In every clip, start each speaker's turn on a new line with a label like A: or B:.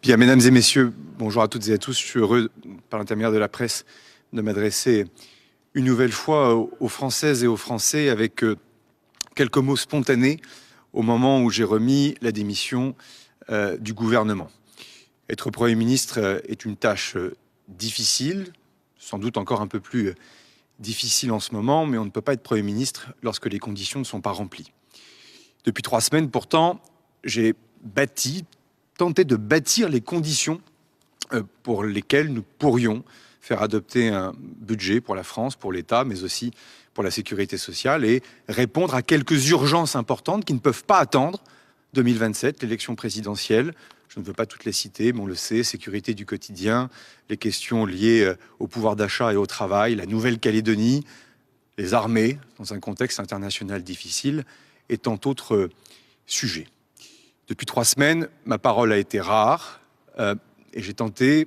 A: Bien, mesdames et messieurs, bonjour à toutes et à tous. Je suis heureux, par l'intermédiaire de la presse, de m'adresser une nouvelle fois aux Françaises et aux Français avec quelques mots spontanés au moment où j'ai remis la démission du gouvernement. Être Premier ministre est une tâche difficile, sans doute encore un peu plus difficile en ce moment, mais on ne peut pas être Premier ministre lorsque les conditions ne sont pas remplies. Depuis 3 semaines, pourtant, j'ai tenté de bâtir les conditions pour lesquelles nous pourrions faire adopter un budget pour la France, pour l'État, mais aussi pour la sécurité sociale et répondre à quelques urgences importantes qui ne peuvent pas attendre 2027, l'élection présidentielle. Je ne veux pas toutes les citer, mais on le sait, sécurité du quotidien, les questions liées au pouvoir d'achat et au travail, la Nouvelle-Calédonie, les armées, dans un contexte international difficile, et tant d'autres sujets. Depuis 3 semaines, ma parole a été rare et j'ai tenté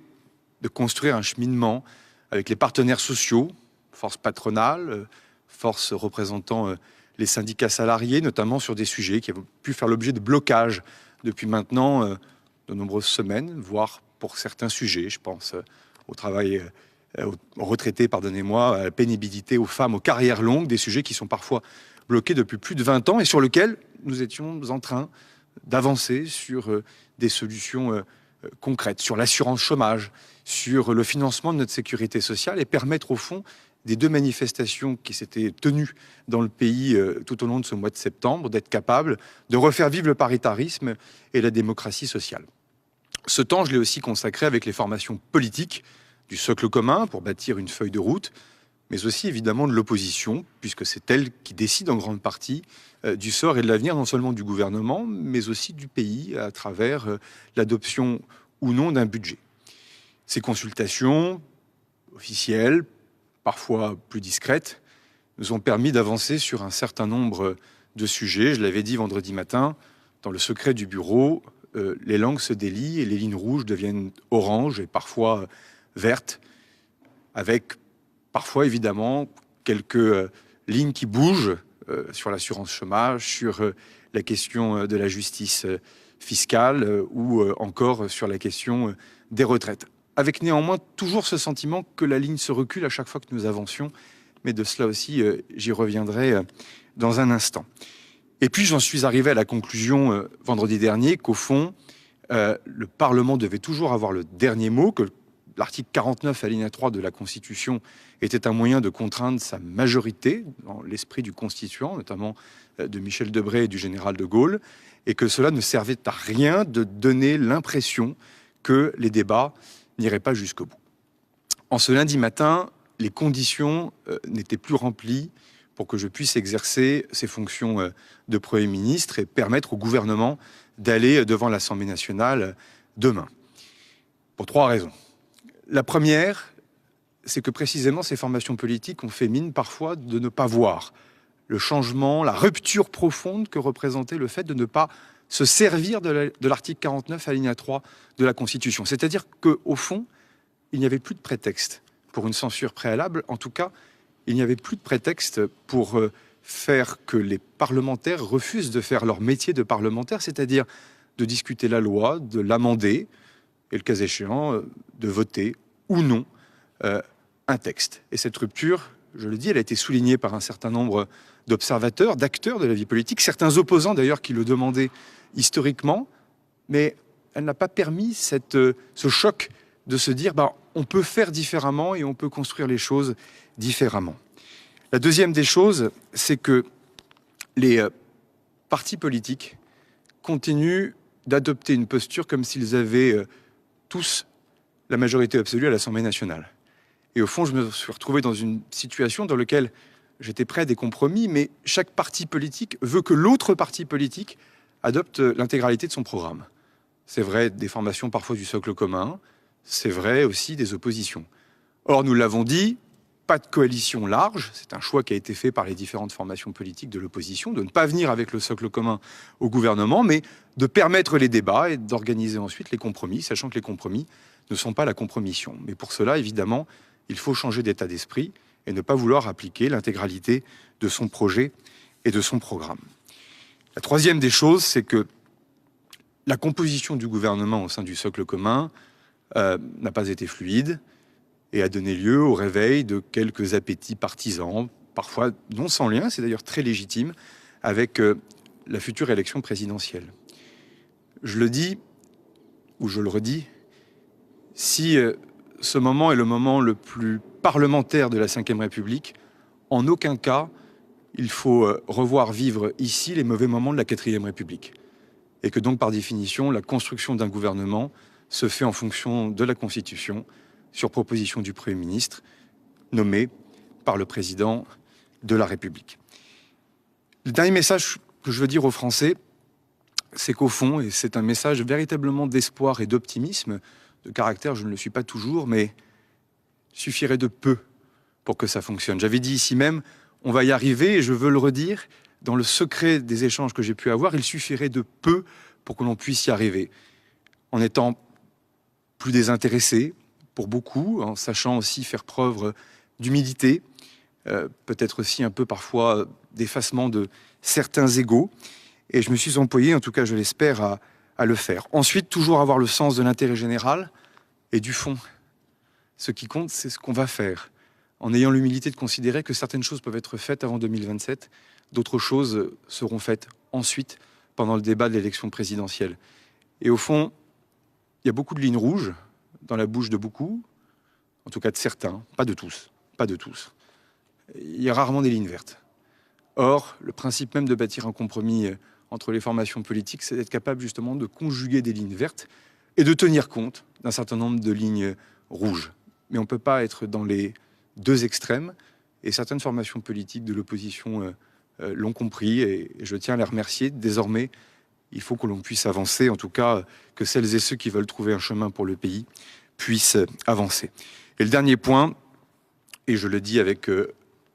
A: de construire un cheminement avec les partenaires sociaux, forces patronales, forces représentant les syndicats salariés, notamment sur des sujets qui ont pu faire l'objet de blocages depuis maintenant de nombreuses semaines, voire pour certains sujets. Je pense au travail, aux retraités, pardonnez-moi, à la pénibilité, aux femmes, aux carrières longues, des sujets qui sont parfois bloqués depuis plus de 20 ans et sur lesquels nous étions en train d'avancer sur des solutions concrètes, sur l'assurance chômage, sur le financement de notre sécurité sociale et permettre au fond des 2 manifestations qui s'étaient tenues dans le pays tout au long de ce mois de septembre, d'être capable de refaire vivre le paritarisme et la démocratie sociale. Ce temps, je l'ai aussi consacré avec les formations politiques du socle commun pour bâtir une feuille de route, mais aussi évidemment de l'opposition, puisque c'est elle qui décide en grande partie du sort et de l'avenir non seulement du gouvernement, mais aussi du pays à travers l'adoption ou non d'un budget. Ces consultations officielles, parfois plus discrètes, nous ont permis d'avancer sur un certain nombre de sujets. Je l'avais dit vendredi matin, dans le secret du bureau, les langues se délient et les lignes rouges deviennent oranges et parfois vertes, avec parfois, évidemment, quelques lignes qui bougent sur l'assurance chômage, sur la question de la justice fiscale ou encore sur la question des retraites. Avec néanmoins toujours ce sentiment que la ligne se recule à chaque fois que nous avancions, mais de cela aussi, j'y reviendrai dans un instant. Et puis, j'en suis arrivé à la conclusion vendredi dernier qu'au fond, le Parlement devait toujours avoir le dernier mot, que l'article 49, alinéa 3 de la Constitution était un moyen de contraindre sa majorité dans l'esprit du constituant, notamment de Michel Debré et du général de Gaulle, et que cela ne servait à rien de donner l'impression que les débats n'iraient pas jusqu'au bout. En ce lundi matin, les conditions n'étaient plus remplies pour que je puisse exercer ces fonctions de Premier ministre et permettre au gouvernement d'aller devant l'Assemblée nationale demain. Pour 3 raisons. La première, c'est que précisément ces formations politiques ont fait mine parfois de ne pas voir le changement, la rupture profonde que représentait le fait de ne pas se servir de l'article 49 alinéa 3 de la Constitution. C'est-à-dire qu'au fond, il n'y avait plus de prétexte pour une censure préalable. En tout cas, il n'y avait plus de prétexte pour faire que les parlementaires refusent de faire leur métier de parlementaire, c'est-à-dire de discuter la loi, de l'amender, et le cas échéant, de voter ou non un texte. Et cette rupture, je le dis, elle a été soulignée par un certain nombre d'observateurs, d'acteurs de la vie politique, certains opposants d'ailleurs qui le demandaient historiquement, mais elle n'a pas permis ce choc de se dire on peut faire différemment et on peut construire les choses différemment. La deuxième des choses, c'est que les partis politiques continuent d'adopter une posture comme s'ils avaient tous la majorité absolue à l'Assemblée nationale. Et au fond, je me suis retrouvé dans une situation dans laquelle j'étais prêt à des compromis, mais chaque parti politique veut que l'autre parti politique adopte l'intégralité de son programme. C'est vrai des formations parfois du socle commun, c'est vrai aussi des oppositions. Or, nous l'avons dit, pas de coalition large, c'est un choix qui a été fait par les différentes formations politiques de l'opposition, de ne pas venir avec le socle commun au gouvernement, mais de permettre les débats et d'organiser ensuite les compromis, sachant que les compromis ne sont pas la compromission. Mais pour cela, évidemment, il faut changer d'état d'esprit et ne pas vouloir appliquer l'intégralité de son projet et de son programme. La troisième des choses, c'est que La composition du gouvernement au sein du socle commun n'a pas été fluide et a donné lieu au réveil de quelques appétits partisans, parfois non sans lien, c'est d'ailleurs très légitime, avec la future élection présidentielle. Je le dis, ou je le redis, si ce moment est le moment le plus parlementaire de la Ve République, en aucun cas il faut revoir vivre ici les mauvais moments de la Quatrième République. Et que donc, par définition, la construction d'un gouvernement se fait en fonction de la Constitution, sur proposition du Premier ministre, nommé par le Président de la République. Le dernier message que je veux dire aux Français, c'est qu'au fond, et c'est un message véritablement d'espoir et d'optimisme, de caractère, je ne le suis pas toujours, mais suffirait de peu pour que ça fonctionne. J'avais dit ici même, on va y arriver, et je veux le redire, dans le secret des échanges que j'ai pu avoir, il suffirait de peu pour que l'on puisse y arriver. En étant plus désintéressé, pour beaucoup, en sachant aussi faire preuve d'humilité, peut-être aussi un peu parfois d'effacement de certains égos. Et je me suis employé, en tout cas je l'espère, à le faire. Ensuite, toujours avoir le sens de l'intérêt général et du fond. Ce qui compte, c'est ce qu'on va faire, en ayant l'humilité de considérer que certaines choses peuvent être faites avant 2027, d'autres choses seront faites ensuite, pendant le débat de l'élection présidentielle. Et au fond, il y a beaucoup de lignes rouges dans la bouche de beaucoup, en tout cas de certains, pas de tous, pas de tous. Il y a rarement des lignes vertes. Or, le principe même de bâtir un compromis entre les formations politiques, c'est d'être capable justement de conjuguer des lignes vertes et de tenir compte d'un certain nombre de lignes rouges. Mais on ne peut pas être dans les deux extrêmes, et certaines formations politiques de l'opposition l'ont compris, et je tiens à les remercier. Désormais, il faut que l'on puisse avancer, en tout cas que celles et ceux qui veulent trouver un chemin pour le pays puissent avancer. Et le dernier point, et je le dis avec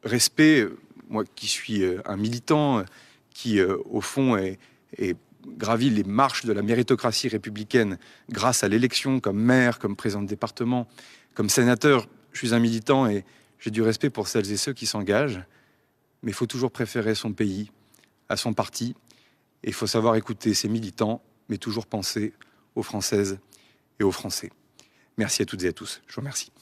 A: respect, moi qui suis un militant qui, au fond, est gravi les marches de la méritocratie républicaine grâce à l'élection comme maire, comme président de département, comme sénateur, je suis un militant et j'ai du respect pour celles et ceux qui s'engagent, mais il faut toujours préférer son pays à son parti, et il faut savoir écouter ses militants, mais toujours penser aux Françaises et aux Français. Merci à toutes et à tous. Je vous remercie.